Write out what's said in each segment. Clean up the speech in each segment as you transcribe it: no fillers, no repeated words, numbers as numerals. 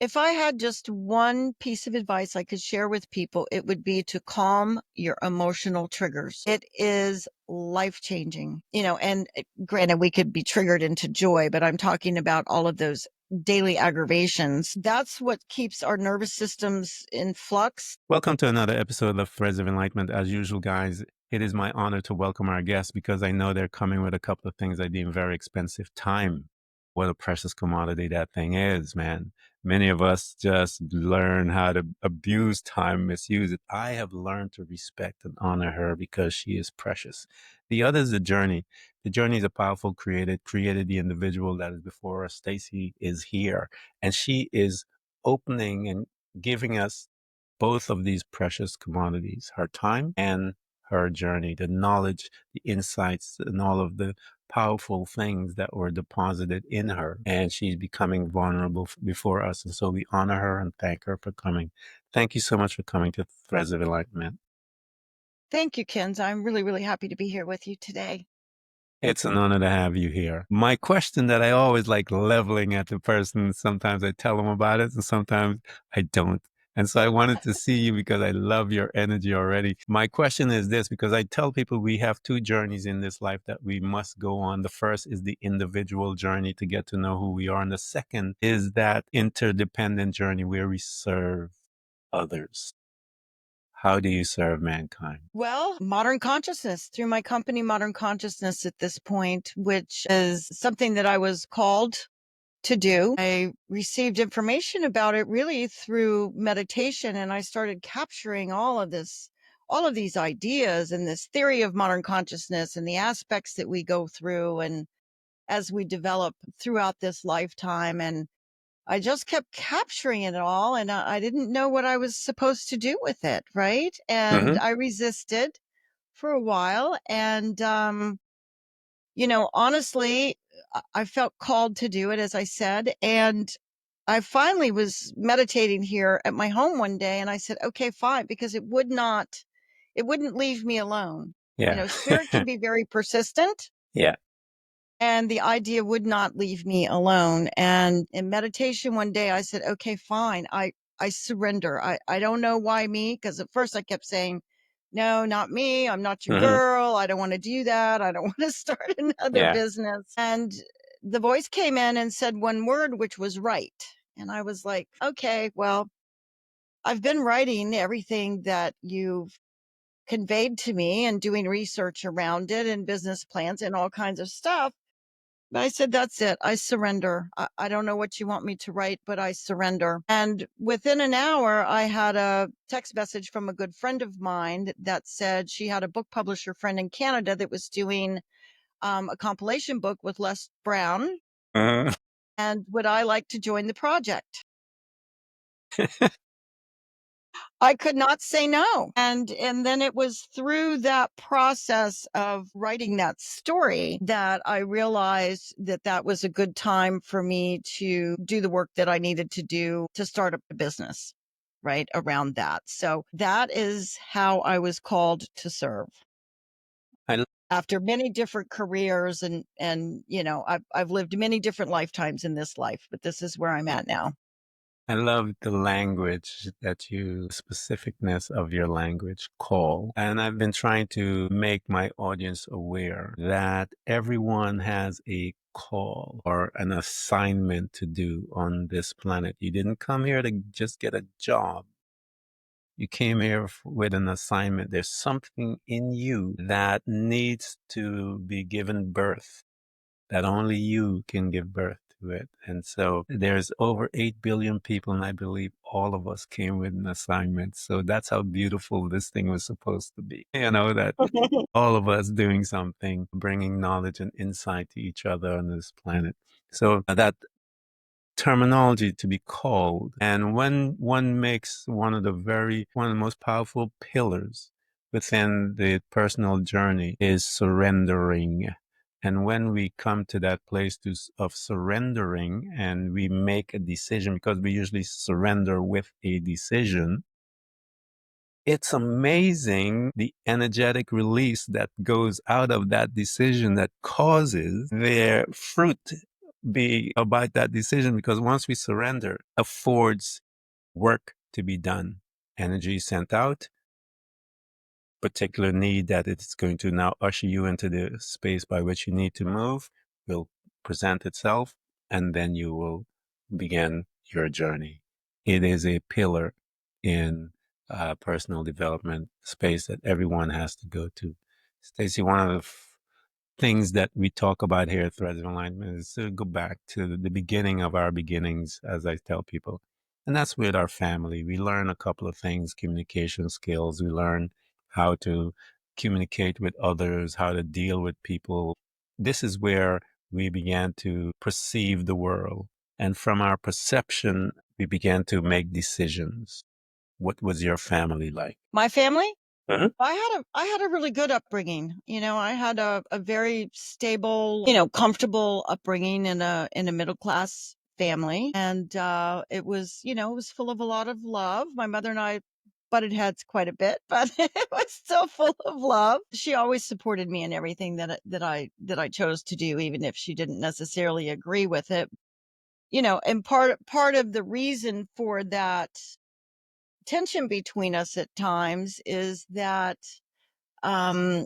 If I had just one piece of advice I could share with people, it would be to calm your emotional triggers. It is life changing, and granted, we could be triggered into joy, but I'm talking about all of those daily aggravations. That's what keeps our nervous systems in flux. Welcome to another episode of Threads of Enlightenment. As usual, guys, it is my honor to welcome our guests because I know they're coming with a couple of things I deem very expensive time. What a precious commodity that thing is, man. Many of us just learn how to abuse time, misuse it. I have learned to respect and honor her because she is precious. The other is the journey. The journey is a powerful created the individual that is before us. Stacie is here, and she is opening and giving us both of these precious commodities, her time and her journey, the knowledge, the insights, and all of the powerful things that were deposited in her. And she's becoming vulnerable before us. And so we honor her and thank her for coming. Thank you so much for coming to Threads of Enlightenment. Thank you, Kens. I'm really, really happy to be here with you today. It's an honor to have you here. My question that I always like leveling at the person, sometimes I tell them about it and sometimes I don't. And so I wanted to see you because I love your energy already. My question is this, because I tell people we have two journeys in this life that we must go on. The first is the individual journey to get to know who we are. And the second is that interdependent journey where we serve others. How do you serve mankind? Well, modern consciousness through my company, Modern Consciousness at this point, which is something that I was called to do. I received information about it really through meditation, and I started capturing all of these ideas and this theory of modern consciousness and the aspects that we go through and as we develop throughout this lifetime. And I just kept capturing it all, and I didn't know what I was supposed to do with it. Right. And Mm-hmm. I resisted for a while. And, honestly, I felt called to do it, as I said. And I finally was meditating here at my home one day and I said, okay, fine, because it wouldn't leave me alone. Yeah. Spirit can be very persistent, Yeah. and the idea would not leave me alone. And in meditation one day, I said, okay, fine. I surrender. I don't know why me, because at first I kept saying, no, not me. I'm not your Mm-hmm. girl. I don't want to do that. I don't want to start another Yeah. business. And the voice came in and said one word, which was right. And I was like, okay, well, I've been writing everything that you've conveyed to me and doing research around it and business plans and all kinds of stuff. I said, that's it. I surrender. I don't know what you want me to write, but I surrender. And within an hour, I had a text message from a good friend of mine that said she had a book publisher friend in Canada that was doing a compilation book with Les Brown. Uh, And would I like to join the project? I could not say no. And then it was through that process of writing that story that I realized that that was a good time for me to do the work that I needed to do to start up a business right around that. So that is how I was called to serve I after many different careers, and I've lived many different lifetimes in this life, but this is where I'm at now. I love the language that you, specificness of your language call. And I've been trying to make my audience aware that everyone has a call or an assignment to do on this planet. You didn't come here to just get a job. You came here with an assignment. There's something in you that needs to be given birth, that only you can give birth to it. And so there's over 8 billion people, and I believe all of us came with an assignment. So that's how beautiful this thing was supposed to be. That all of us doing something, bringing knowledge and insight to each other on this planet. So that terminology to be called. And when one makes one of the most powerful pillars within the personal journey is surrendering. And when we come to that place of surrendering and we make a decision, because we usually surrender with a decision, it's amazing the energetic release that goes out of that decision that causes their fruit be about that decision, because once we surrender, affords work to be done, energy sent out, particular need that it's going to now usher you into the space by which you need to move will present itself, and then you will begin your journey. It is a pillar in personal development space that everyone has to go to. Stacie, one of the things that we talk about here at Threads of Alignment is to go back to the beginning of our beginnings, as I tell people. And that's with our family. We learn a couple of things, communication skills. We learn how to communicate with others, how to deal with people. This is where we began to perceive the world. And from our perception, we began to make decisions. What was your family like? My family? Mhm. I had a really good upbringing. I had a very stable, comfortable upbringing in a middle class family. And it was full of a lot of love. My mother and I butted heads quite a bit, but it was still full of love. She always supported me in everything that I chose to do, even if she didn't necessarily agree with it. And part of the reason for that tension between us at times is that um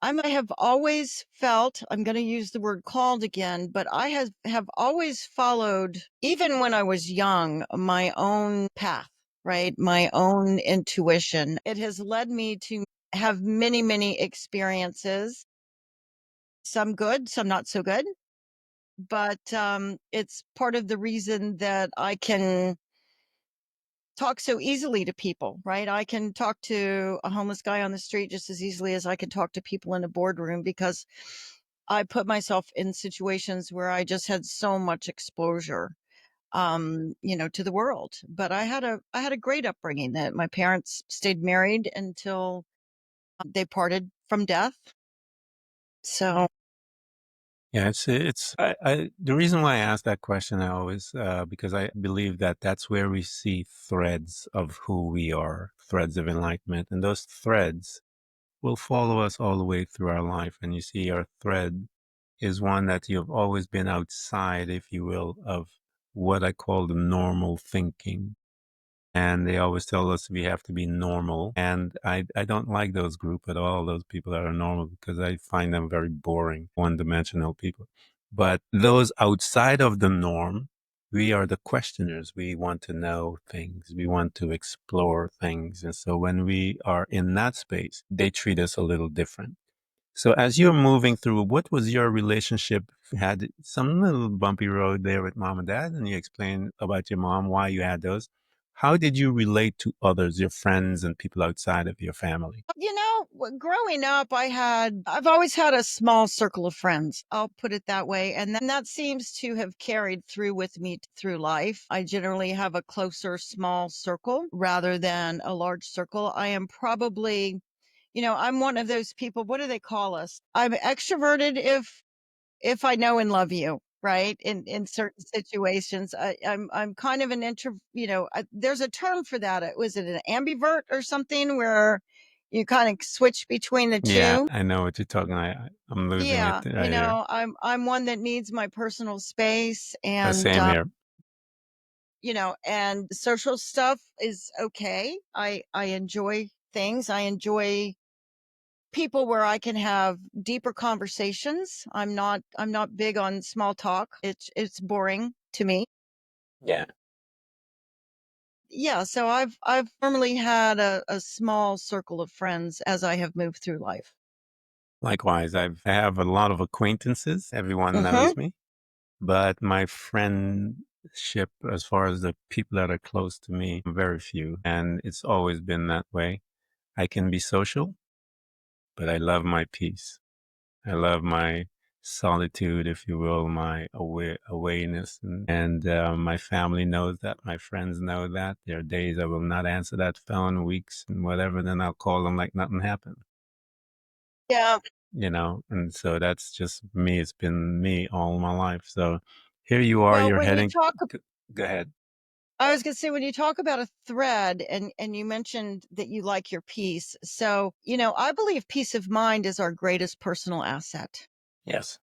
I have always felt, I'm going to use the word called again, but I have always followed, even when I was young, my own path, right? My own intuition. It has led me to have many, many experiences, some good, some not so good. But it's part of the reason that I can talk so easily to people, right? I can talk to a homeless guy on the street just as easily as I can talk to people in a boardroom because I put myself in situations where I just had so much exposure to the world. But I had a great upbringing that my parents stayed married until they parted from death. So Yeah, the reason why I ask that question, I always, because I believe that that's where we see threads of who we are, threads of enlightenment. And those threads will follow us all the way through our life. And you see, our thread is one that you've always been outside, if you will, of what I call the normal thinking. And they always tell us we have to be normal. And I don't like those group at all, those people that are normal, because I find them very boring, one-dimensional people. But those outside of the norm, we are the questioners. We want to know things. We want to explore things. And so when we are in that space, they treat us a little different. So as you're moving through, what was your relationship? Had some little bumpy road there with mom and dad, and you explained about your mom, why you had those. How did you relate to others, your friends and people outside of your family? growing up, I've always had a small circle of friends. I'll put it that way. And then that seems to have carried through with me through life. I generally have a closer, small circle rather than a large circle. I am probably, I'm one of those people. What do they call us? I'm extroverted if I know and love you, right? In certain situations, I'm kind of an there's a term for that. Was it an ambivert or something where you kind of switch between the Yeah, two? I know what you're talking. I'm losing it Yeah, right here. I'm one that needs my personal space and Same here. and social stuff is okay. I enjoy things. I enjoy people where I can have deeper conversations. I'm not big on small talk. It's boring to me. Yeah. Yeah, so I've normally had a small circle of friends as I have moved through life. Likewise, I have a lot of acquaintances. Everyone Mhm. knows me, but my friendship, as far as the people that are close to me, very few. And it's always been that way. I can be social, but I love my peace. I love my solitude, if you will, my awareness. And my family knows that. My friends know that. There are days I will not answer that phone, weeks and whatever, then I'll call them like nothing happened, Yeah. And so that's just me. It's been me all my life. So here you are, Well, you're when you heading, talk go ahead. I was gonna say, when you talk about a thread and you mentioned that you like your peace. So, I believe peace of mind is our greatest personal asset. Yes.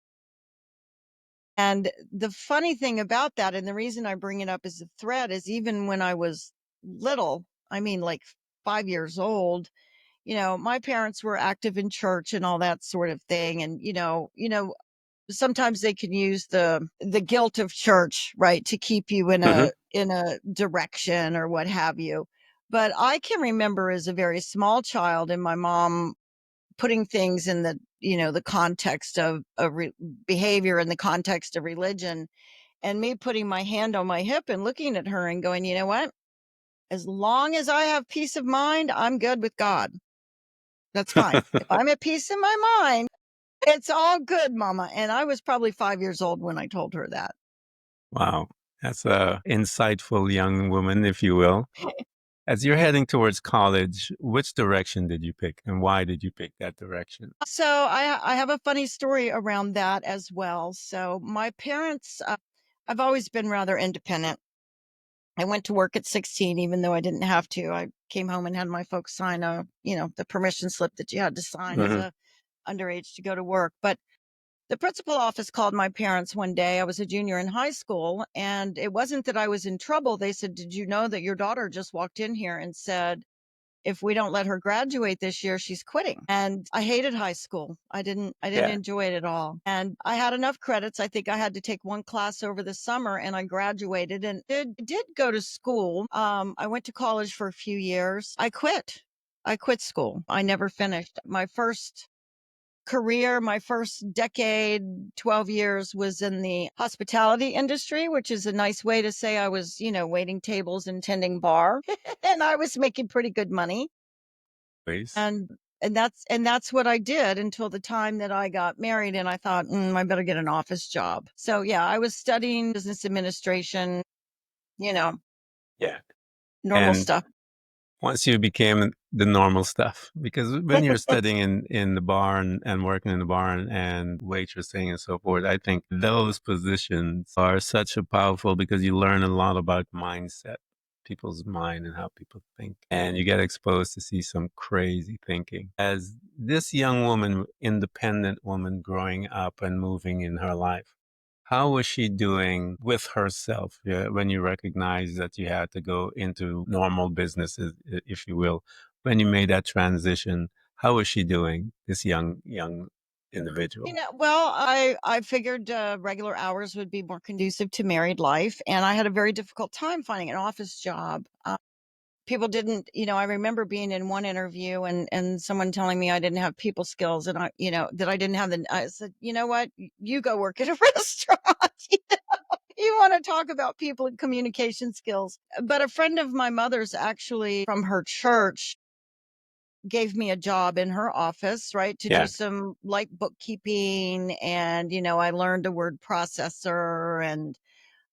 And the funny thing about that, and the reason I bring it up as a thread, is even when I was little, I mean, like 5 years old, my parents were active in church and all that sort of thing. And, sometimes they can use the guilt of church, right, to keep you in Hmm. a direction or what have you. But I can remember as a very small child and my mom putting things in the context of behavior, in the context of religion, and me putting my hand on my hip and looking at her and going, you know what? As long as I have peace of mind, I'm good with God. That's fine. If I'm at peace in my mind, it's all good, mama. And I was probably 5 years old when I told her that. Wow. That's a insightful young woman, if you will. As you're heading towards college, which direction did you pick and why did you pick that direction? So I have a funny story around that as well. So my parents, I've always been rather independent. I went to work at 16, even though I didn't have to. I came home and had my folks sign the permission slip that you had to sign as Hmm. a underage to go to work. But the principal office called my parents one day. I was a junior in high school, and it wasn't that I was in trouble. They said, "Did you know that your daughter just walked in here and said if we don't let her graduate this year, she's quitting?" And I hated high school. I didn't Yeah. enjoy it at all. And I had enough credits. I think I had to take one class over the summer and I graduated and did go to school. I went to college for a few years. I quit school. I never finished. My first career, my first decade, 12 years, was in the hospitality industry, which is a nice way to say I was, waiting tables and tending bar. And I was making pretty good money. Ways. And that's what I did until the time that I got married and I thought, I better get an office job. So yeah, I was studying business administration, you know, Yeah. normal And stuff. once you became the normal stuff, because when you're studying in the bar and working in the bar and waitressing and so forth, I think those positions are such a powerful because you learn a lot about mindset, people's mind and how people think. And you get exposed to see some crazy thinking. As this young woman, independent woman growing up and moving in her life, how was she doing with herself, when you recognized that you had to go into normal businesses, if you will? When you made that transition, how was she doing, this young individual? Well, I figured regular hours would be more conducive to married life, and I had a very difficult time finding an office job. People didn't, I remember being in one interview and someone telling me I didn't have people skills and that I didn't have I said, you know what? You go work at a restaurant. You want to talk about people and communication skills. But a friend of my mother's, actually from her church, gave me a job in her office, right, to do Yeah. some light bookkeeping. And, I learned a word processor. And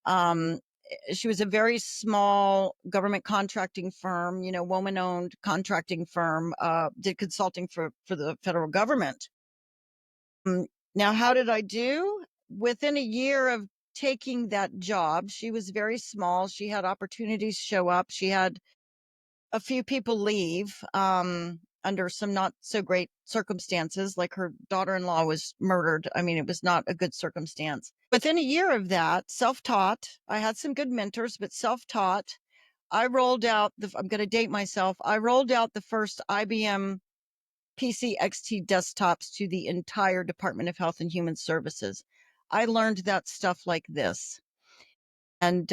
um, she was a very small government contracting firm, woman owned contracting firm, did consulting for the federal government. Mm, Now, how did I do? Within a year of taking that job, she was very small. She had opportunities show up. She had a few people leave under some not so great circumstances, like her daughter in law was murdered. I mean, it was not a good circumstance. Within a year of that, self taught, I had some good mentors, but self taught, I rolled out I'm going to date myself. I rolled out the first IBM PC XT desktops to the entire Department of Health and Human Services. I learned that stuff like this. And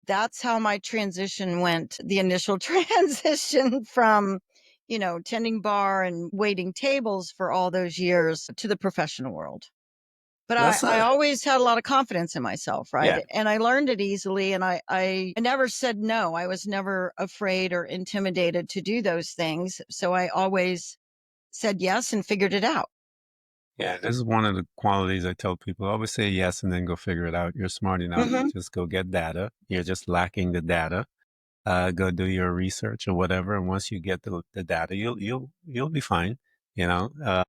that's how my transition went. The initial transition from, tending bar and waiting tables for all those years to the professional world. But I, That's I a always had a lot of confidence in myself, right? Yeah. And I learned it easily. And I never said no. I was never afraid or intimidated to do those things. So I always said yes and figured it out. Yeah, this is one of the qualities I tell people. Always say yes and then go figure it out. You're smart enough. Hmm. Just go get data. You're just lacking the data. Go do your research or whatever. And once you get the data, you'll be fine. You know.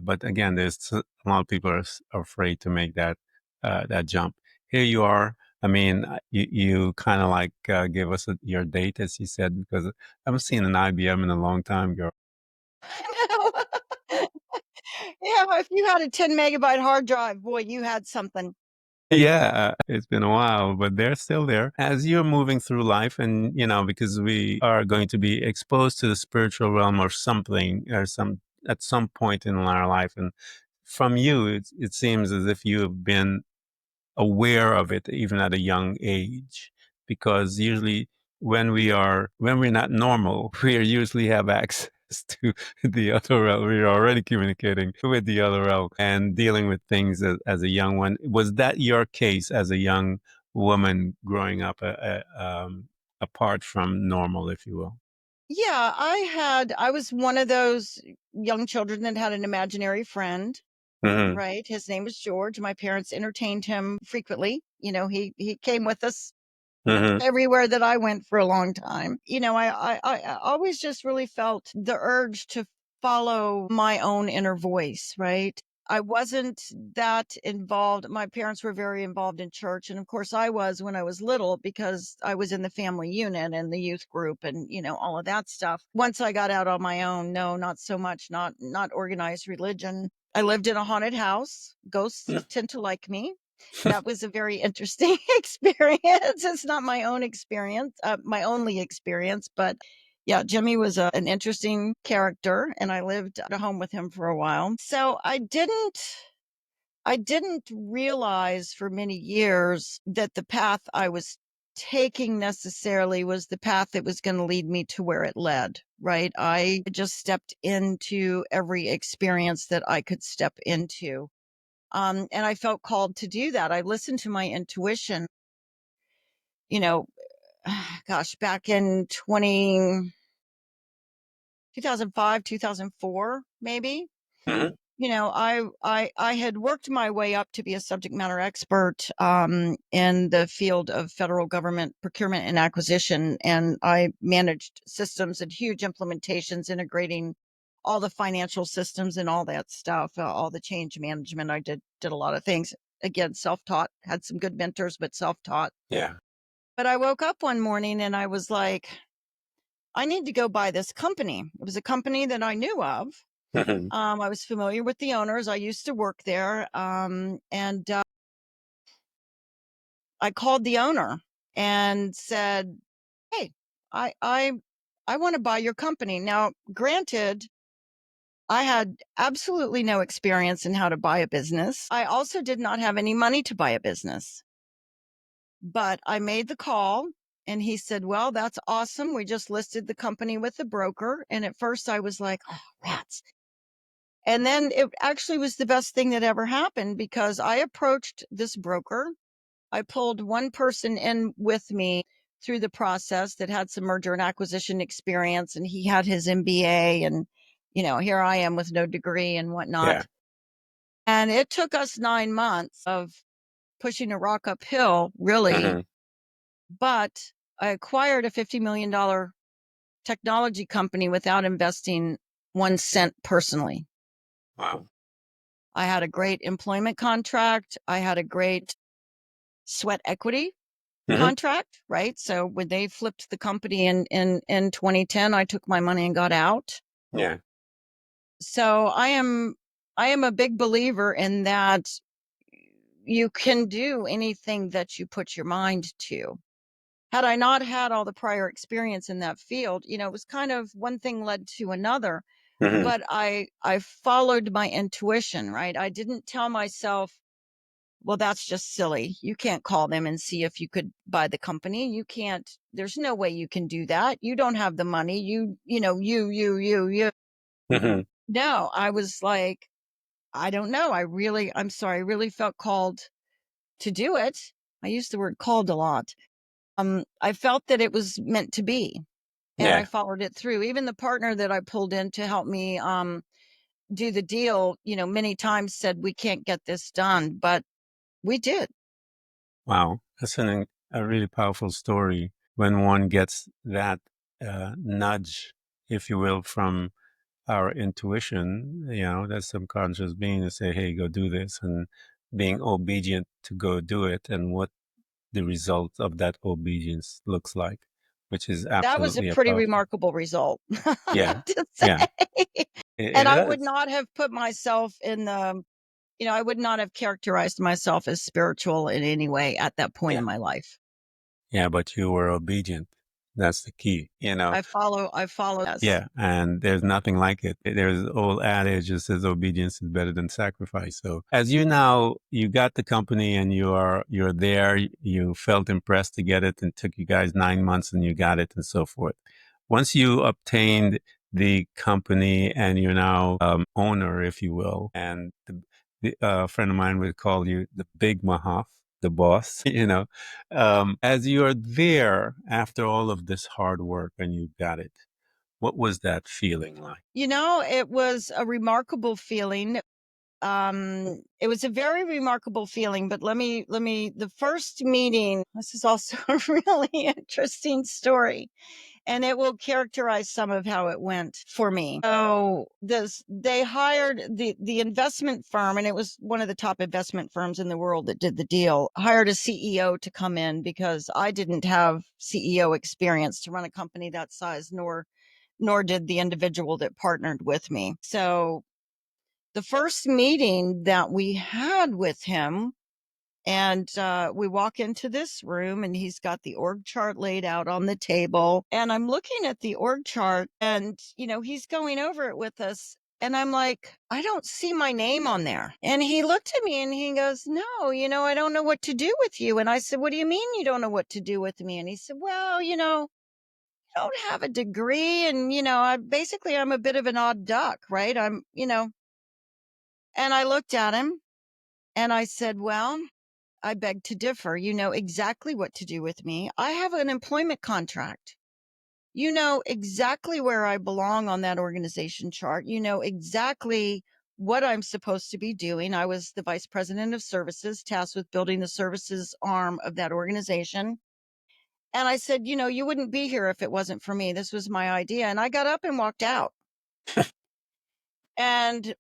But again, a lot of people are afraid to make that jump. Here you are. I mean, you kind of like give us your date, as you said, because I haven't seen an IBM in a long time, girl. Yeah, if you had a 10 megabyte hard drive, boy, you had something. Yeah, it's been a while, but they're still there. As you're moving through life and, because we are going to be exposed to the spiritual realm or something or at some point in our life. And from you, it seems as if you have been aware of it even at a young age, because usually when we're not normal, we usually have access to the other realm. We're already communicating with the other realm and dealing with things as a young one. Was that your case as a young woman growing up, apart from normal, if you will? Yeah, I was one of those young children that had an imaginary friend, Hmm. right? His name was George. My parents entertained him frequently. He came with us Hmm. everywhere that I went for a long time. I always just really felt the urge to follow my own inner voice, right? I wasn't that involved. My parents were very involved in church. And of course, I was when I was little because I was in the family unit and the youth group and, all of that stuff. Once I got out on my own, no, not so much, not organized religion. I lived in a haunted house. Ghosts tend to like me. That was a very interesting experience. It's not my own experience, my only experience, but yeah, Jimmy was an interesting character, and I lived at home with him for a while. So I didn't realize for many years that the path I was taking necessarily was the path that was going to lead me to where it led, right? I just stepped into every experience that I could step into. And I felt called to do that. I listened to my intuition, you know, gosh, back in 2005, 2004, maybe. Hmm. I had worked my way up to be a subject matter expert in the field of federal government procurement and acquisition, and I managed systems and huge implementations integrating all the financial systems and all that stuff, all the change management. I did a lot of things. Again, self-taught, had some good mentors, but self-taught. Yeah. But I woke up one morning and I was like, I need to go buy this company. It was a company that I knew of. Hmm. I was familiar with the owners. I used to work there. And I called the owner and said, "Hey, I I I want to buy your company." Now, granted, I had absolutely no experience in how to buy a business. I also did not have any money to buy a business. But I made the call and he said, "Well, that's awesome. We just listed the company with the broker." And at first I was like, "Oh, rats." And then it actually was the best thing that ever happened because I approached this broker. I pulled one person in with me through the process that had some merger and acquisition experience, and he had his MBA. And, here I am with no degree and Yeah. whatnot. And it took us 9 months of pushing a rock uphill, really. Hmm. But I acquired a $50 million technology company without investing 1 cent personally. Wow. I had a great employment contract. I had a great sweat equity Hmm. contract, right? So when they flipped the company in 2010, I took my money and got out. Yeah. So I am a big believer in that you can do anything that you put your mind to. Had I not had all the prior experience in that field, it was kind of one thing led to another, Hmm. but I followed my intuition, right? I didn't tell myself, well, that's just silly. You can't call them and see if you could buy the company. You can't, there's no way you can do that. You don't have the money. You. Hmm. No, I was like, I don't know. I'm sorry. I really felt called to do it. I use the word called a lot. I felt that it was meant to be and I Yeah. followed it through. Even the partner that I pulled in to help me, do the deal, many times said, we can't get this done, but we did. Wow, that's a really powerful story when one gets that nudge, if you will, from our intuition, that subconscious being to say, hey, go do this, and being obedient to go do it, and what the result of that obedience looks like, which is That was a absolutely a pretty powerful. remarkable result, I Yeah, have to yeah. say. It And I would is. not have put myself I would not have characterized myself as spiritual in any way at that point Yeah. in my life. Yeah, but you were obedient. That's the key, you know? I follow yes. Yeah, and there's nothing like it. There's an old adage that says obedience is better than sacrifice. So as you got the company and you're there, you felt impressed to get it and took you guys 9 months and you got it and so forth. Once you obtained the company and you're now owner, if you will, and a friend of mine would call you the big mahaf, the boss, as you're there after all of this hard work and you got it, what was that feeling like? It was a remarkable feeling. It was a very remarkable feeling, but the first meeting, this is also a really interesting story, and it will characterize some of how it went for me. So they hired the investment firm, and it was one of the top investment firms in the world that did the deal, hired a CEO to come in because I didn't have CEO experience to run a company that size, nor did the individual that partnered with me. So the first meeting that we had with him, and we walk into this room, and he's got the org chart laid out on the table. And I'm looking at the org chart, and, he's going over it with us. And I'm like, I don't see my name on there. And he looked at me and he goes, No, I don't know what to do with you. And I said, What do you mean you don't know what to do with me? And he said, Well, I don't have a degree. And, I'm a bit of an odd duck, right? And I looked at him and I said, Well, I beg to differ. You know exactly what to do with me. I have an employment contract. You know exactly where I belong on that organization chart. You know exactly what I'm supposed to be doing. I was the vice president of services, tasked with building the services arm of that organization. And I said, you wouldn't be here if it wasn't for me. This was my idea. And I got up and walked out. And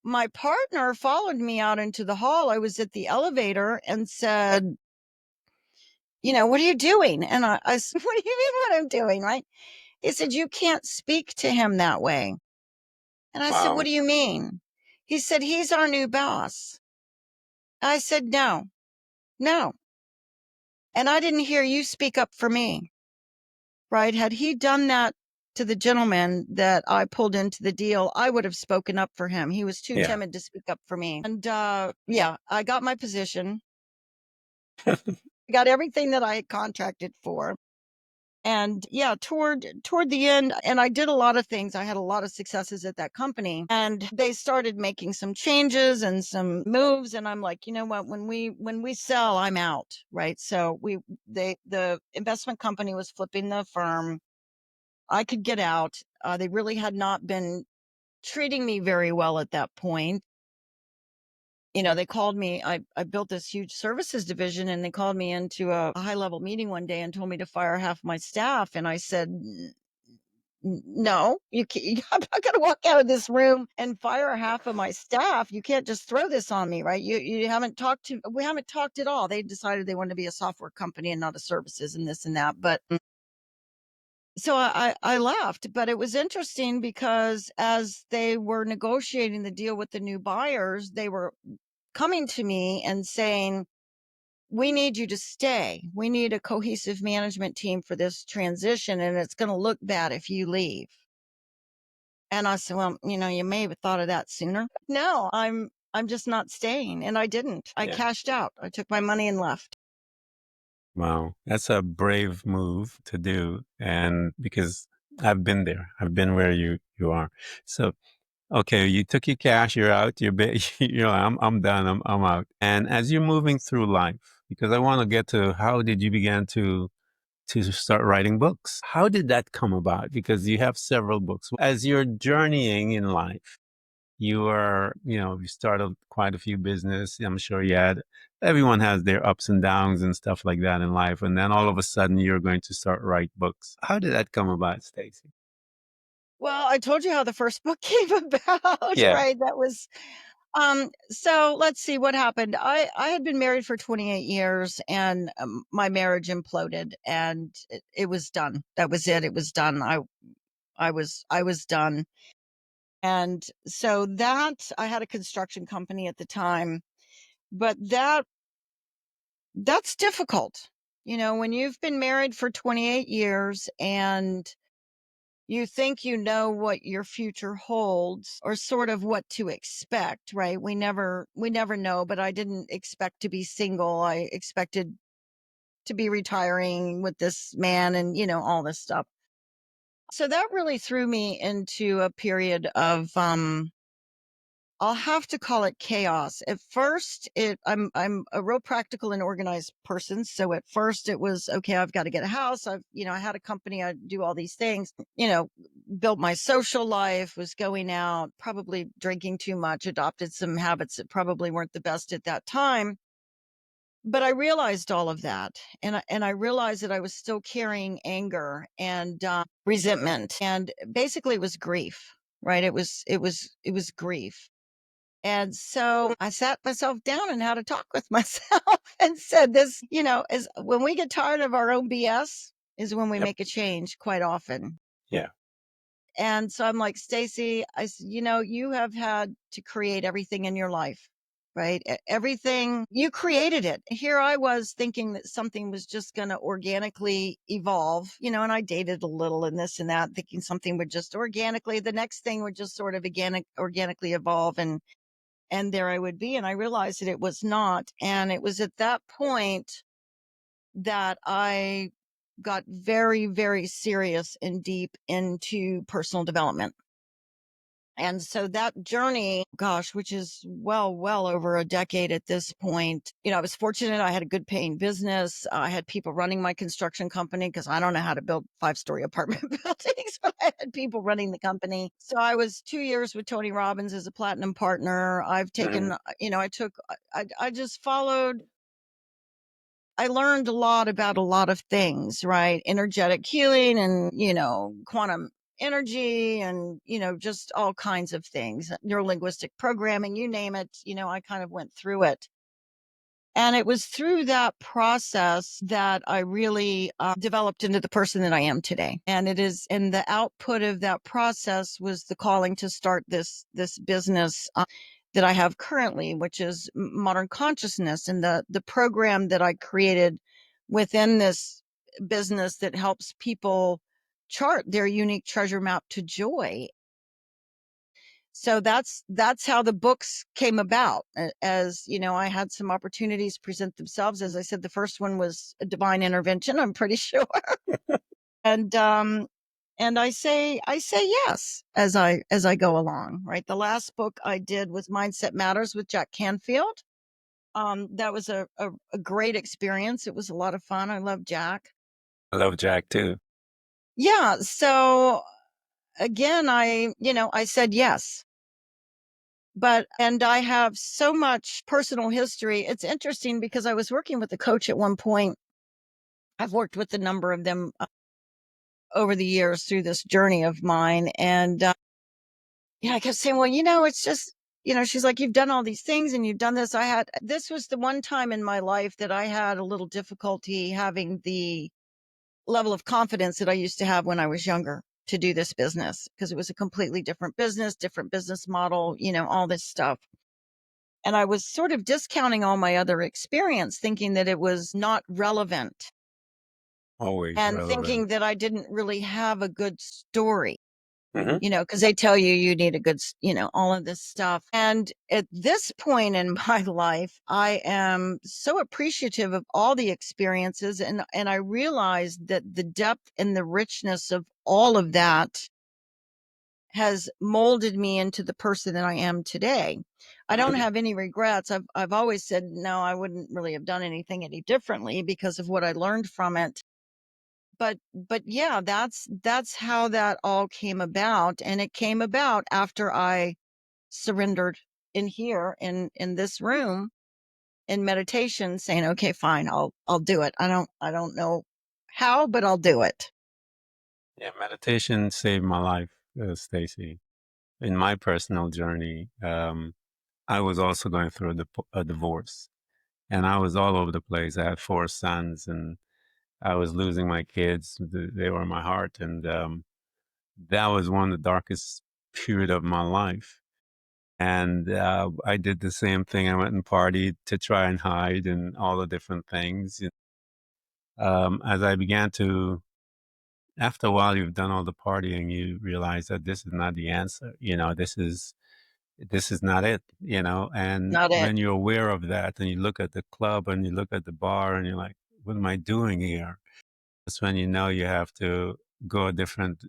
my partner followed me out into the hall. I was at the elevator and said, What are you doing? And I said, What do you mean what I'm doing? Right. He said, You can't speak to him that way. And I said, What Wow. do you mean? He said, He's our new boss. I said, No, no. And I didn't hear you speak up for me. Right. Had he done that to the gentleman that I pulled into the deal, I would have spoken up for him. He was too Yeah. timid to speak up for me. And yeah, I got my position. I got everything that I had contracted for. And yeah, toward the end, and I did a lot of things. I had a lot of successes at that company, and they started making some changes and some moves. And I'm like, you know what? When we sell, I'm out, right? So the investment company was flipping the firm. I could get out. They really had not been treating me very well at that point. They called me. I built this huge services division, and they called me into a high level meeting one day and told me to fire half my staff. And I said, No, you can't, I'm not going to walk out of this room and fire half of my staff. You can't just throw this on me, right? We haven't talked at all. They decided they wanted to be a software company and not a services and this and that. But so I left, but it was interesting because as they were negotiating the deal with the new buyers, they were coming to me and saying, We need you to stay. We need a cohesive management team for this transition, and it's going to look bad if you leave. And I said, Well, you may have thought of that sooner. No, I'm just not staying. And I didn't. I Yeah. cashed out. I took my money and left. Wow. That's a brave move to do. And because I've been there, I've been where you are. So, okay, you took your cash, you're out, I'm done, I'm out. And as you're moving through life, because I want to get to how did you begin to start writing books? How did that come about? Because you have several books. As you're journeying in life, you started quite a few business. I'm sure everyone has their ups and downs and stuff like that in life. And then all of a sudden you're going to start write books. How did that come about, Stacie? Well, I told you how the first book came about, Yeah. right? So let's see what happened. I had been married for 28 years, and my marriage imploded, and it was done. That was it. It was done. I was done. And so that I had a construction company at the time, but that's difficult. When you've been married for 28 years and you think you know what your future holds or sort of what to expect, right? We never know, but I didn't expect to be single. I expected to be retiring with this man and, all this stuff. So that really threw me into a period of I'll have to call it chaos. At first, I'm a real practical and organized person. So at first it was okay, I've got to get a house. I had a company, I do all these things, built my social life, was going out, probably drinking too much, adopted some habits that probably weren't the best at that time. But I realized all of that, and I realized that I was still carrying anger and resentment, and basically it was grief, right? It was grief. And so I sat myself down and had a talk with myself and said, this, is when we get tired of our own BS is when we Yep. make a change quite often. Yeah. And so I'm like, Stacie, you have had to create everything in your life, right? Everything, you created it. Here I was thinking that something was just going to organically evolve, and I dated a little and this and that, thinking something would just organically, the next thing would just sort of organically evolve. And there I would be. And I realized that it was not. And it was at that point that I got very, very serious and deep into personal development. And so that journey, gosh, which is well over a decade at this point, I was fortunate. I had a good paying business. I had people running my construction company because I don't know how to build 5-story apartment buildings, but I had people running the company. So I was 2 years with Tony Robbins as a platinum partner. I've Mhm. taken, I took, I just followed. I learned a lot about a lot of things, right? Energetic healing and, quantum energy and, just all kinds of things, neurolinguistic programming, you name it, I kind of went through it. And it was through that process that I really developed into the person that I am today. And the output of that process was the calling to start this business that I have currently, which is modern consciousness, and the program that I created within this business that helps people chart their unique treasure map to joy. So that's how the books came about. As I had some opportunities present themselves. As I said, the first one was a divine intervention, I'm pretty sure. And I say yes as I go along, right? The last book I did was Mindset Matters with Jack Canfield. That was a great experience. It was a lot of fun. I love Jack. I love Jack too. Yeah, so again, I said yes. And I have so much personal history. It's interesting because I was working with a coach at one point. I've worked with a number of them over the years through this journey of mine. And yeah, I kept saying, well, it's just, she's like, you've done all these things and you've done this. This was the one time in my life that I had a little difficulty having the level of confidence that I used to have when I was younger to do this business because it was a completely different business model, all this stuff. And I was sort of discounting all my other experience, thinking that it was not relevant Always and relevant. thinking that I didn't really have a good story, Hmm. because they tell you need a good, all of this stuff. And at this point in my life, I am so appreciative of all the experiences. And I realized that the depth and the richness of all of that has molded me into the person that I am today. I don't Hmm. have any regrets. I've always said no, I wouldn't really have done anything any differently because of what I learned from it. But yeah, that's how that all came about, and it came about after I surrendered in here in this room in meditation, saying, "Okay, fine, I'll do it. I don't know how, but I'll do it." Yeah, meditation saved my life, Stacie. In my personal journey, I was also going through a divorce, and I was all over the place. I had four sons, and I was losing my kids. They were my heart, and that was one of the darkest period of my life. And I did the same thing. I went and partied to try and hide and all the different things. As I began to, after a while, you've done all the partying, you realize that this is not the answer. This is not it. And Not it. when you're aware of that, and you look at the club and you look at the bar, and you're like, "What am I doing here?" That's when you know you have to go a different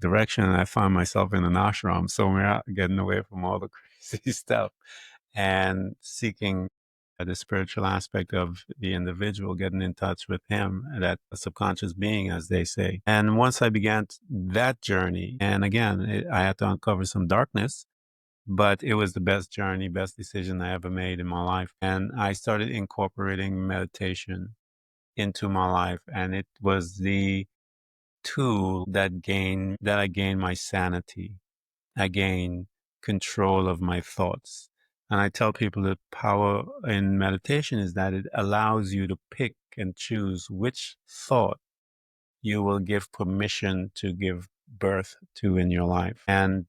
direction. And I found myself in an ashram somewhere out, getting away from all the crazy stuff and seeking the spiritual aspect of the individual, getting in touch with him, that subconscious being, as they say. And once I began that journey, and again, I had to uncover some darkness, but it was the best journey, best decision I ever made in my life. And I started incorporating meditation into my life, and it was the tool that I gained my sanity. I gained control of my thoughts. And I tell people the power in meditation is that it allows you to pick and choose which thought you will give permission to give birth to in your life. And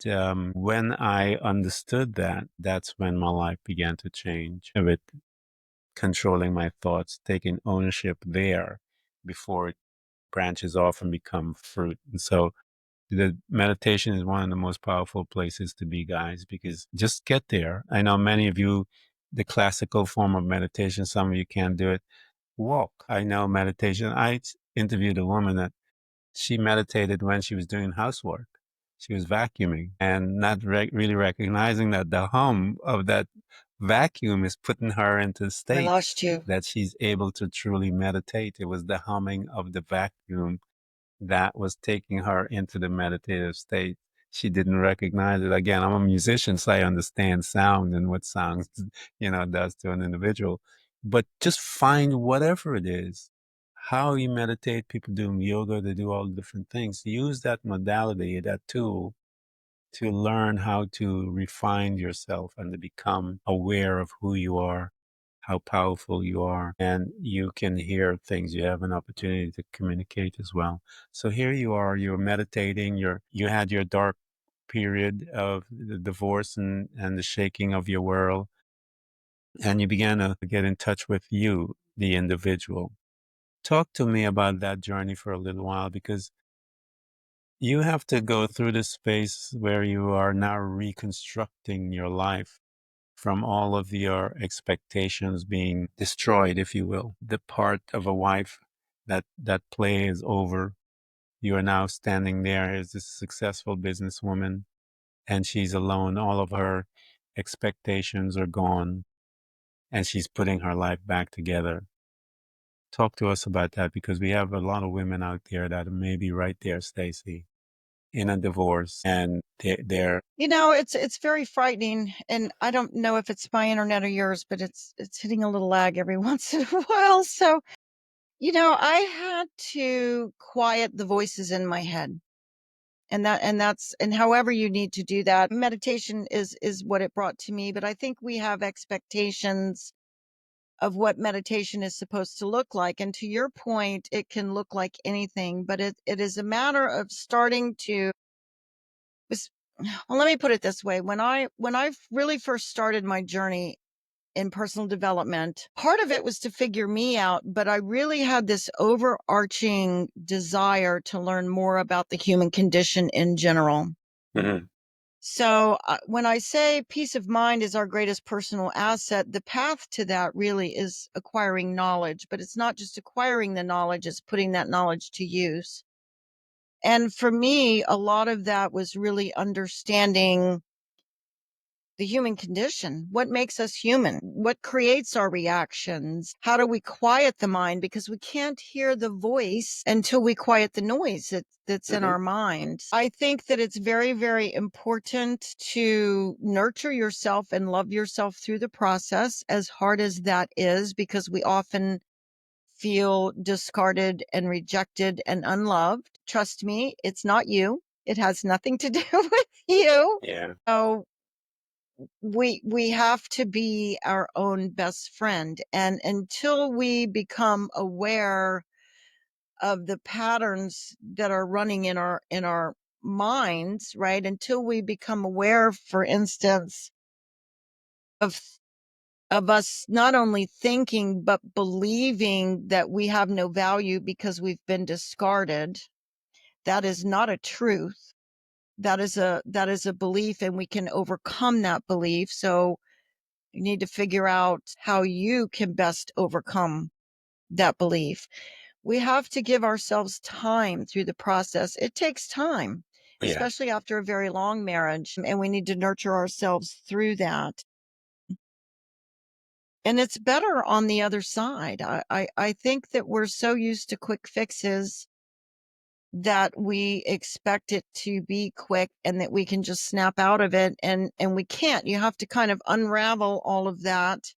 when I understood that, that's when my life began to change. With controlling my thoughts, taking ownership there before it branches off and become fruit. And so the meditation is one of the most powerful places to be, guys, because just get there. I know many of you, the classical form of meditation, some of you can't do it. Walk. I know meditation. Interviewed a woman that she meditated when she was doing housework. She was vacuuming and not really recognizing that the hum of that vacuum is putting her into I states lost you. that she's able to truly meditate. It was the humming of the vacuum that was taking her into the meditative state. She didn't recognize it. Again, I'm a musician, so I understand sound and what sound, does to an individual. But just find whatever it is. How you meditate, people do yoga, they do all the different things. Use that modality, that tool, to learn how to refine yourself and to become aware of who you are, how powerful you are, and you can hear things. You have an opportunity to communicate as well. So here you are, you're meditating, you had your dark period of the divorce and the shaking of your world, and you began to get in touch with you, the individual. Talk to me about that journey for a little while, because you have to go through this space where you are now reconstructing your life from all of your expectations being destroyed, if you will. The part of a wife that play is over. You are now standing there as this successful businesswoman, and she's alone. All of her expectations are gone, and she's putting her life back together. Talk to us about that, because we have a lot of women out there that may be right there, Stacie, in a divorce, and they're It's very frightening, and I don't know if it's my internet or yours, but it's hitting a little lag every once in a while. So, I had to quiet the voices in my head. And however you need to do that. Meditation is what it brought to me, but I think we have expectations of what meditation is supposed to look like. And to your point, it can look like anything, but it is a matter of starting to well, let me put it this way. When I really first started my journey in personal development, part of it was to figure me out, but I really had this overarching desire to learn more about the human condition in general. Mhm. So when I say peace of mind is our greatest personal asset, the path to that really is acquiring knowledge, but it's not just acquiring the knowledge, it's putting that knowledge to use. And for me, a lot of that was really understanding the human condition. What makes us human? What creates our reactions? How do we quiet the mind? Because we can't hear the voice until we quiet the noise that's in Mhm. our mind. I think that it's very, very important to nurture yourself and love yourself through the process, as hard as that is, because we often feel discarded and rejected and unloved. Trust me, it's not you. It has nothing to do with you. Yeah. So we have to be our own best friend, and until we become aware of the patterns that are running in our minds, right? Until we become aware, for instance, of us not only thinking but believing that we have no value because we've been discarded. That is not a truth. That is a belief, and we can overcome that belief. So you need to figure out how you can best overcome that belief. We have to give ourselves time through the process. It takes time, Yeah. especially after a very long marriage, and we need to nurture ourselves through that. And it's better on the other side. I think that we're so used to quick fixes that we expect it to be quick and that we can just snap out of it, and we can't. You have to kind of unravel all of that,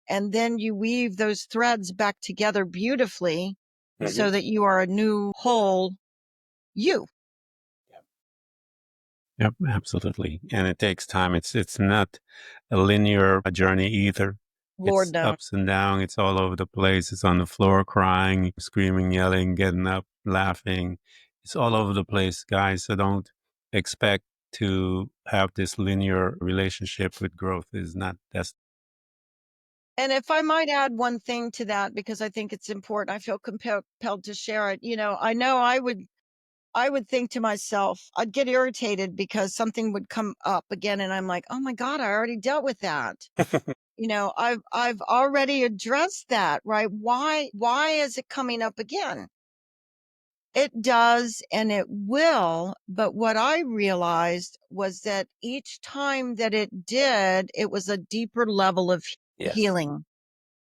and then you weave those threads back together beautifully Mhm. so that you are a new whole you. Yep, absolutely. And it takes time. It's not a linear journey either. Lord It's knows. ups and down. It's all over the place. It's on the floor crying, screaming, yelling, getting up, laughing. It's all over the place, guys. So don't expect to have this linear relationship with growth. Is not that's And if I might add one thing to that, because I think it's important, I feel compelled to share it. I know I would think to myself, I'd get irritated because something would come up again and I'm like, "Oh my God, I already dealt with that." I've already addressed that, right? Why is it coming up again? It does and it will, but what I realized was that each time that it did, it was a deeper level of yes. healing.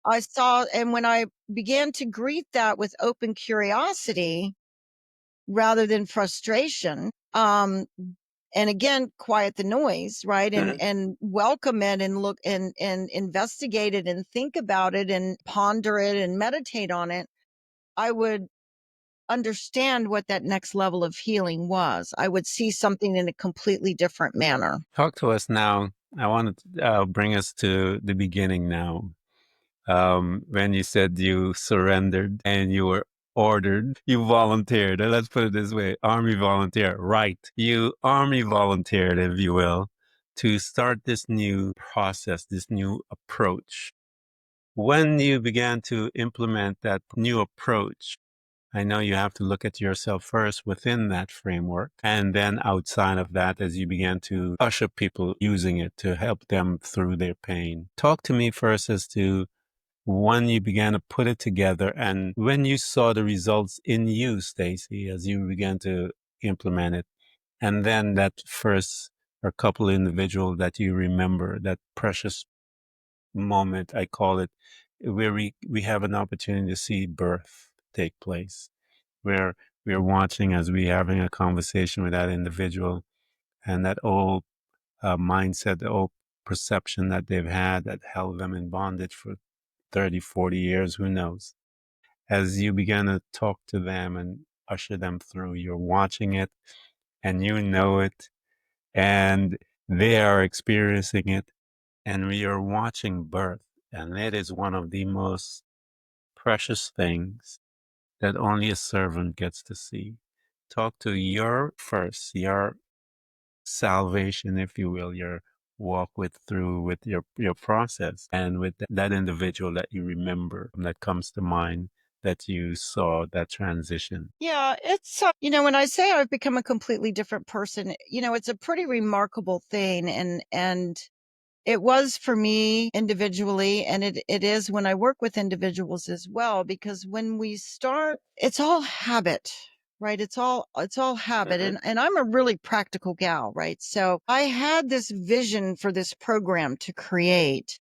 I saw, and when I began to greet that with open curiosity rather than frustration, and again, quiet the noise, right? And Mhm. and welcome it and look and investigate it and think about it and ponder it and meditate on it, I would understand what that next level of healing was. I would see something in a completely different manner. Talk to us now. I want to bring us to the beginning now. When you said you surrendered and you were ordered, you volunteered. And let's put it this way, Army volunteer, right? You Army volunteered, if you will, to start this new process, this new approach. When you began to implement that new approach, I know you have to look at yourself first within that framework. And then outside of that, as you began to usher people using it to help them through their pain. Talk to me first as to when you began to put it together and when you saw the results in you, Stacie, as you began to implement it. And then that first or couple individual that you remember, that precious moment, I call it, where we have an opportunity to see birth take place, where we're watching as we having a conversation with that individual and that old mindset, the old perception that they've had that held them in bondage for 30, 40 years, who knows? As you begin to talk to them and usher them through, you're watching it and you know it and they are experiencing it and we are watching birth. And it is one of the most precious things that only a servant gets to see. Talk to your salvation, if you will, your walk with through with your process and with that individual that you remember that comes to mind that you saw that transition. Yeah, when I say I've become a completely different person, it's a pretty remarkable thing. And it was for me individually, and it is when I work with individuals as well, because when we start, it's all habit, right? It's all habit. Hmm. And I'm a really practical gal, right? So I had this vision for this program to create.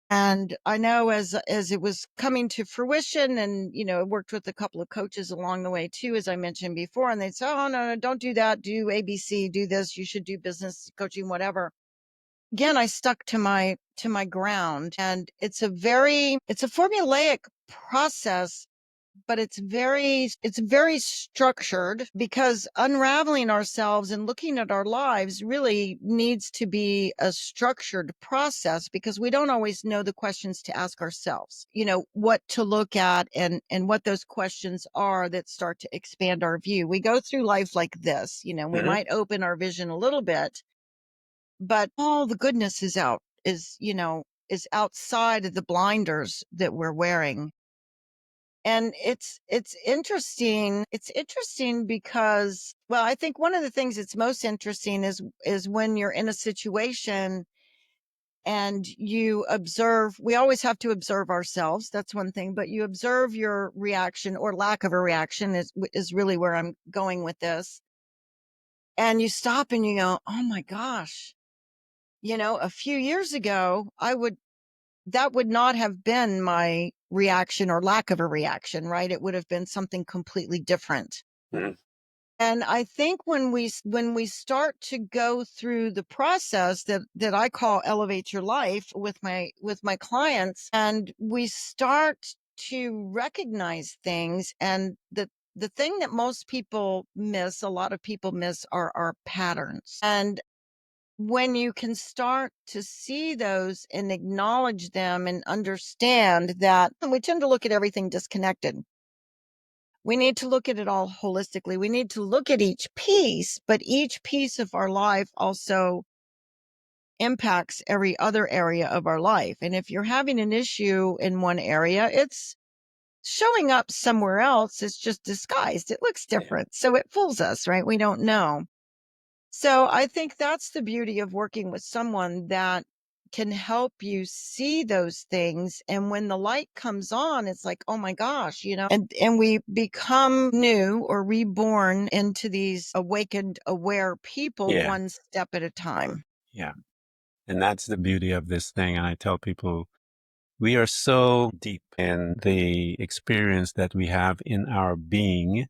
And I know as it was coming to fruition, and I worked with a couple of coaches along the way too, as I mentioned before, and they'd say, "Oh no, don't do that. Do ABC, do this. You should do business coaching, whatever." Again, I stuck to my ground, and it's a formulaic process, but it's very structured because unraveling ourselves and looking at our lives really needs to be a structured process because we don't always know the questions to ask ourselves. What to look at and what those questions are that start to expand our view. We go through life like this, we Hmm. might open our vision a little bit, but all the goodness is outside of the blinders that we're wearing. And it's interesting because, well, I think one of the things that's most interesting is when you're in a situation and you observe. We always have to observe ourselves, that's one thing, but you observe your reaction or lack of a reaction is really where I'm going with this. And you stop and you go, oh my gosh, a few years ago that would not have been my reaction or lack of a reaction, right? It would have been something completely different. Hmm. And I think when we start to go through the process that I call elevate your life with my clients, and we start to recognize things, and the thing that most people miss, a lot of people miss, are our patterns. And when you can start to see those and acknowledge them and understand that we tend to look at everything disconnected. We need to look at it all holistically. We need to look at each piece, but each piece of our life also impacts every other area of our life. And if you're having an issue in one area, it's showing up somewhere else. It's just disguised. It looks Yeah. different. So it fools us, right? We don't know. So I think that's the beauty of working with someone that can help you see those things. And when the light comes on, it's like, oh my gosh, and we become new or reborn into these awakened, aware people Yeah. one step at a time. Yeah. And that's the beauty of this thing. And I tell people, we are so deep in the experience that we have in our being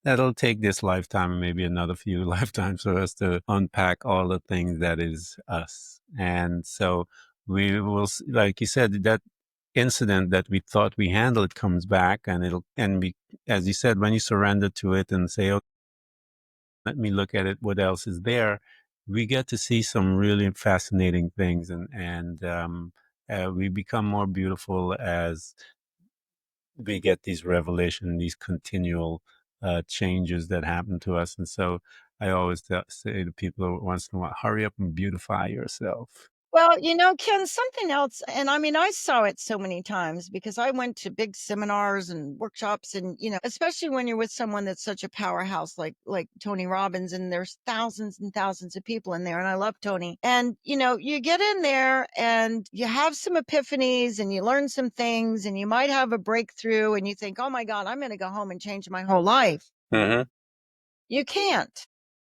that'll take this lifetime and maybe another few lifetimes for us to unpack all the things that is us. And so we will, like you said, that incident that we thought we handled comes back, and as you said, when you surrender to it and say, okay, let me look at it, what else is there? We get to see some really fascinating things, and we become more beautiful as we get these revelation, these continual changes that happen to us. And so I always say to people once in a while, hurry up and beautify yourself. Well, Ken, something else, and I mean, I saw it so many times because I went to big seminars and workshops, and especially when you're with someone that's such a powerhouse like Tony Robbins, and there's thousands and thousands of people in there, and I love Tony. And you get in there and you have some epiphanies and you learn some things, and you might have a breakthrough, and you think, oh my God, I'm going to go home and change my whole life. Mm-hmm. You can't.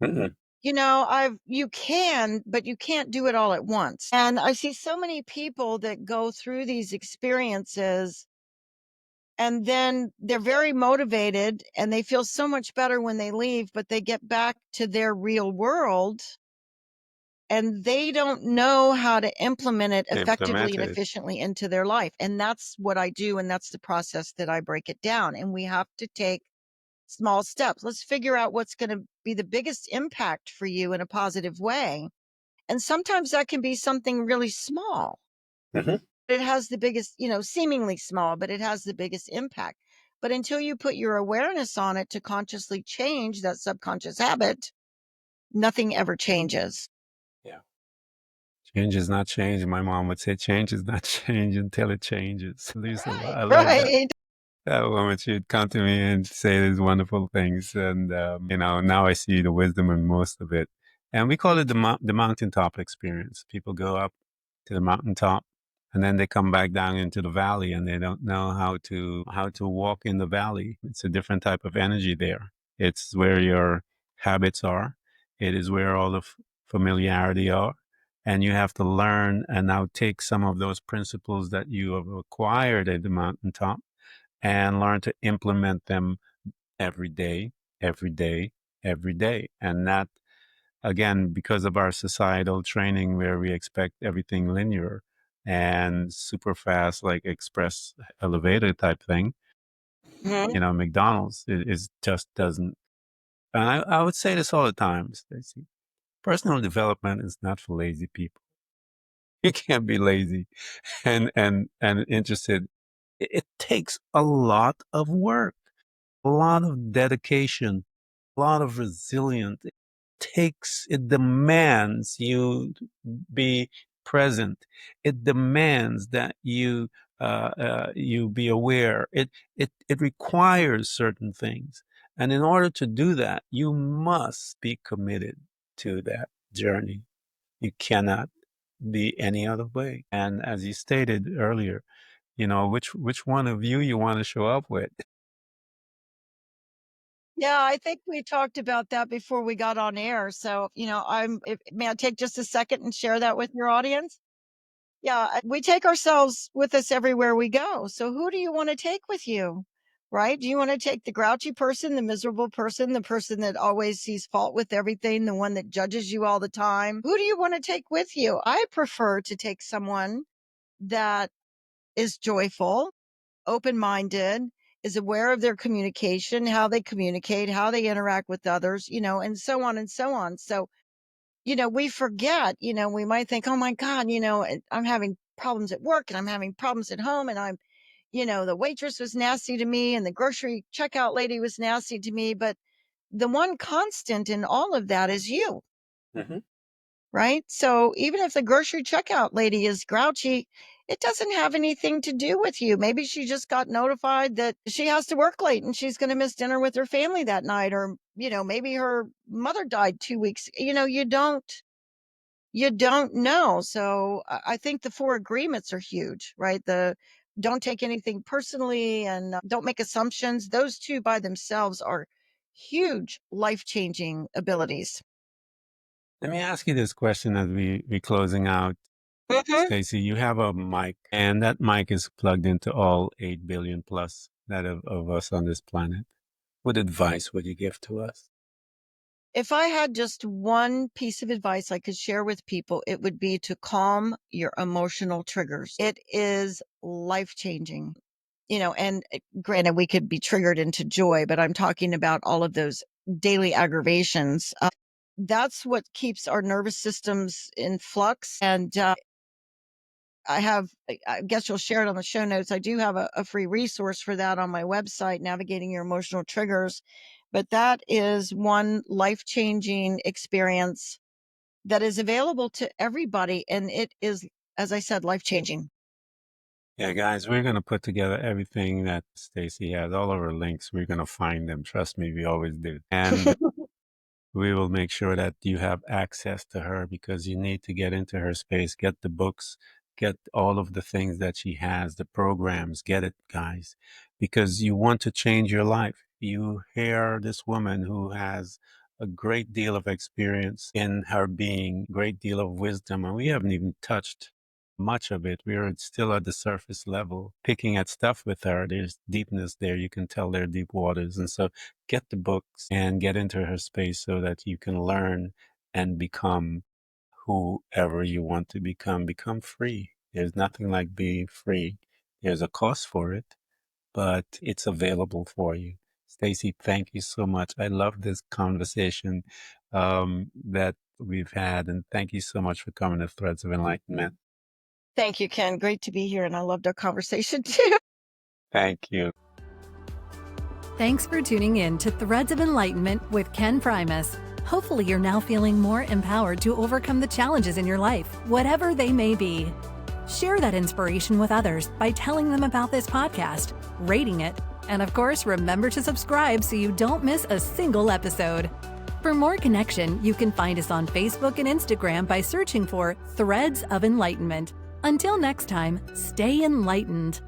Mm-hmm. You can, but you can't do it all at once. And I see so many people that go through these experiences and then they're very motivated and they feel so much better when they leave, but they get back to their real world and they don't know how to implement it effectively and Implemented. efficiently into their life. And that's what I do. And that's the process that I break it down. And we have to take small steps. Let's figure out what's going to be the biggest impact for you in a positive way. And sometimes that can be something really small. Mm-hmm. It has the biggest, seemingly small, but it has the biggest impact. But until you put your awareness on it to consciously change that subconscious habit, nothing ever changes. Yeah. Change is not change. My mom would say, change is not change until it changes. Lisa, Right. I love that. Right. That woman, she'd come to me and say these wonderful things. And, now I see the wisdom in most of it. And we call it the mountaintop experience. People go up to the mountaintop and then they come back down into the valley and they don't know how to walk in the valley. It's a different type of energy there. It's where your habits are. It is where all the familiarity are. And you have to learn and now take some of those principles that you have acquired at the mountaintop and learn to implement them every day, every day, every day. And that, again, because of our societal training where we expect everything linear and super fast, like express elevator type thing, Mhm. McDonald's is just doesn't. And I would say this all the time, Stacy. Personal development is not for lazy people. You can't be lazy and interested. It takes a lot of work, a lot of dedication, a lot of resilience. It demands you be present. It demands that you be aware. It requires certain things. And in order to do that, you must be committed to that journey. You cannot be any other way. And as you stated earlier, which one of you want to show up with. Yeah, I think we talked about that before we got on air. So, may I take just a second and share that with your audience? Yeah, we take ourselves with us everywhere we go. So, who do you want to take with you? Right? Do you want to take the grouchy person, the miserable person, the person that always sees fault with everything, the one that judges you all the time? Who do you want to take with you? I prefer to take someone that is joyful, open-minded, is aware of their communication, how they communicate, how they interact with others, and so on and so on. So, we forget, we might think, oh my God, I'm having problems at work and I'm having problems at home and the waitress was nasty to me and the grocery checkout lady was nasty to me. But the one constant in all of that is you. Mhm. Right? So even if the grocery checkout lady is grouchy, it doesn't have anything to do with you. Maybe she just got notified that she has to work late and she's going to miss dinner with her family that night. Or, maybe her mother died 2 weeks. You don't know. So I think the four agreements are huge, right? The don't take anything personally and don't make assumptions. Those two by themselves are huge life changing abilities. Let me ask you this question as we closing out. Mhm. Stacy, you have a mic, and that mic is plugged into all 8 billion plus that of us on this planet. What advice would you give to us? If I had just one piece of advice I could share with people, it would be to calm your emotional triggers. It is life changing. And granted, we could be triggered into joy, but I'm talking about all of those daily aggravations. That's what keeps our nervous systems in flux. And I guess you'll share it on the show notes. I do have a free resource for that on my website, Navigating Your Emotional Triggers. But that is one life changing experience that is available to everybody. And it is, as I said, life changing. Yeah, guys, we're gonna put together everything that Stacy has, all of her links. We're gonna find them. Trust me, we always do. And we will make sure that you have access to her because you need to get into her space, get the books, get all of the things that she has, the programs, get it, guys, because you want to change your life. You hear this woman who has a great deal of experience in her being, great deal of wisdom, and we haven't even touched much of it. We're still at the surface level, picking at stuff with her. There's deepness there. You can tell there are deep waters. And so get the books and get into her space so that you can learn and become whoever you want to become. Become free. There's nothing like being free. There's a cost for it, but it's available for you. Stacy, thank you so much. I love this conversation that we've had, and thank you so much for coming to Threads of Enlightenment. Thank you, Ken. Great to be here. And I loved our conversation too. Thank you. Thanks for tuning in to Threads of Enlightenment with Ken Primus. Hopefully, you're now feeling more empowered to overcome the challenges in your life, whatever they may be. Share that inspiration with others by telling them about this podcast, rating it, and of course, remember to subscribe so you don't miss a single episode. For more connection, you can find us on Facebook and Instagram by searching for Threads of Enlightenment. Until next time, stay enlightened.